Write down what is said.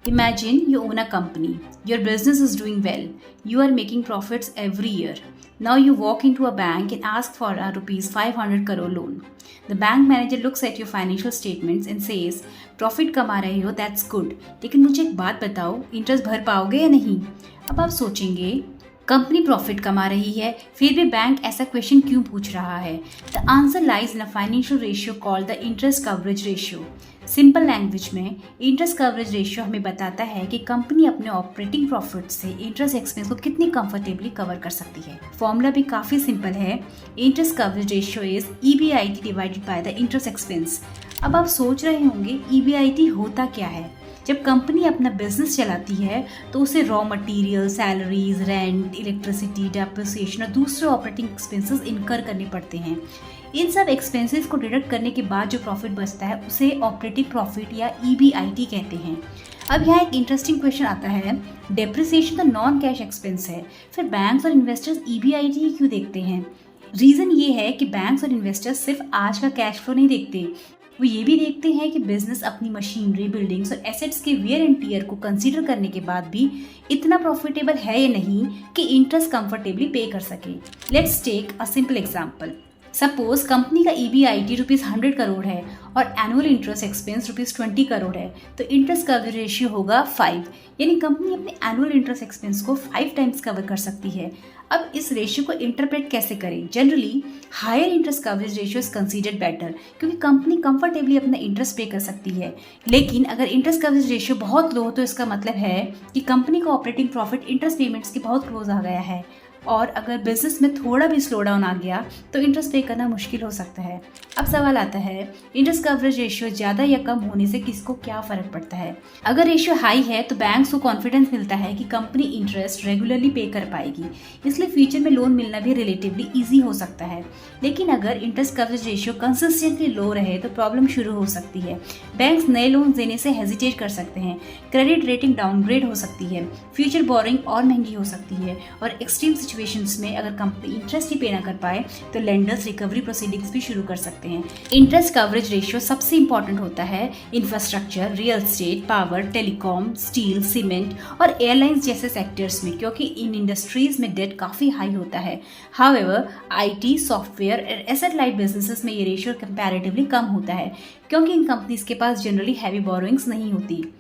Imagine you own a company. Your business is doing well. You are making profits every year. Now you walk into a bank and ask for a rupees 500 crore loan. The bank manager looks at your financial statements and says, "Profit कमा रहे हो, that's good. लेकिन मुझे एक बात बताओ, interest भर पाओगे या नहीं?" अब आप सोचेंगे, कंपनी प्रॉफिट कमा रही है, फिर भी बैंक ऐसा क्वेश्चन क्यों पूछ रहा है? The answer lies in a financial ratio called the interest coverage ratio. Simple language में इंटरेस्ट कवरेज रेशियो हमें बताता है कि कंपनी अपने ऑपरेटिंग प्रॉफिट से इंटरेस्ट एक्सपेंस को कितनी कंफर्टेबली कवर कर सकती है। फॉर्मूला भी काफ़ी सिंपल है। Interest coverage ratio is EBIT divided by the interest expense. अब आप सोच रहे होंगे EBIT होता क्या है? जब कंपनी अपना बिजनेस चलाती है तो उसे raw material, salaries, rent, electricity, depreciation और दूसरे ऑपरेटिंग एक्सपेंसेस इनकर करने पड़ते हैं। इन सब एक्सपेंसेस को डिडक्ट करने के बाद जो प्रॉफिट बचता है उसे ऑपरेटिंग प्रॉफिट या EBIT कहते हैं। अब यहाँ एक इंटरेस्टिंग क्वेश्चन आता है, डेप्रिसिएशन तो नॉन कैश एक्सपेंस है, फिर बैंक्स और इन्वेस्टर्स EBIT ही क्यों देखते हैं? रीज़न ये है कि बैंक्स और इन्वेस्टर्स सिर्फ आज का कैश फ्लो नहीं देखते, वो ये भी देखते हैं कि बिजनेस अपनी मशीनरी, बिल्डिंग्स और एसेट्स के वियर एंड टीयर को कंसीडर करने के बाद भी इतना प्रॉफिटेबल है या नहीं कि इंटरेस्ट कंफर्टेबली पे कर सके। Let's take a simple example. Suppose company का EBIT ₹100 करोड़ है और एनुअल इंटरेस्ट एक्सपेंस ₹20 करोड़ है, तो इंटरेस्ट कवरेज रेशियो होगा 5, यानी कंपनी अपने एनुअल इंटरेस्ट एक्सपेंस को 5 टाइम्स कवर कर सकती है। अब इस रेशियो को इंटरप्रेट कैसे करें? Generally higher interest coverage ratio is considered better, क्योंकि कंपनी कंफर्टेबली अपना इंटरेस्ट पे कर सकती है। लेकिन अगर इंटरेस्ट कवरेज रेशियो बहुत लो हो तो इसका मतलब है कि कंपनी का ऑपरेटिंग प्रॉफिट इंटरेस्ट पेमेंट्स के बहुत क्लोज आ गया है, और अगर बिजनेस में थोड़ा भी स्लो डाउन आ गया तो इंटरेस्ट पे करना मुश्किल हो सकता है। अब सवाल आता है, इंटरेस्ट कवरेज रेशियो ज़्यादा या कम होने से किसको क्या फ़र्क पड़ता है? अगर रेशियो हाई है तो बैंक्स को कॉन्फिडेंस मिलता है कि कंपनी इंटरेस्ट रेगुलरली पे कर पाएगी, इसलिए फ्यूचर में लोन मिलना भी रिलेटिवली ईजी हो सकता है। लेकिन अगर इंटरेस्ट कवरेज रेशियो कंसिस्टेंटली लो रहे तो प्रॉब्लम शुरू हो सकती है। बैंक्स नए लोन देने से हेजिटेट कर सकते हैं, क्रेडिट रेटिंग डाउनग्रेड हो सकती है, फ्यूचर बोरिंग और महंगी हो सकती है, और एक्सट्रीम सिचुएशंस में अगर कंपनी इंटरेस्ट ही पे ना कर पाए तो लेंडर्स रिकवरी प्रोसीडिंग्स भी शुरू कर सकते हैं। इंटरेस्ट कवरेज रेशियो सबसे इंपॉर्टेंट होता है infrastructure, real estate, power, telecom, steel, cement और एयरलाइंस जैसे सेक्टर्स में, क्योंकि इन इंडस्ट्रीज में डेट काफ़ी हाई होता है। हाउएवर IT, सॉफ्टवेयर और एसेट लाइट बिजनेसेस में ये रेशियो कंपैरेटिवली कम होता है, क्योंकि इन कंपनीज के पास जनरली हैवी बोरोइंग्स नहीं होती।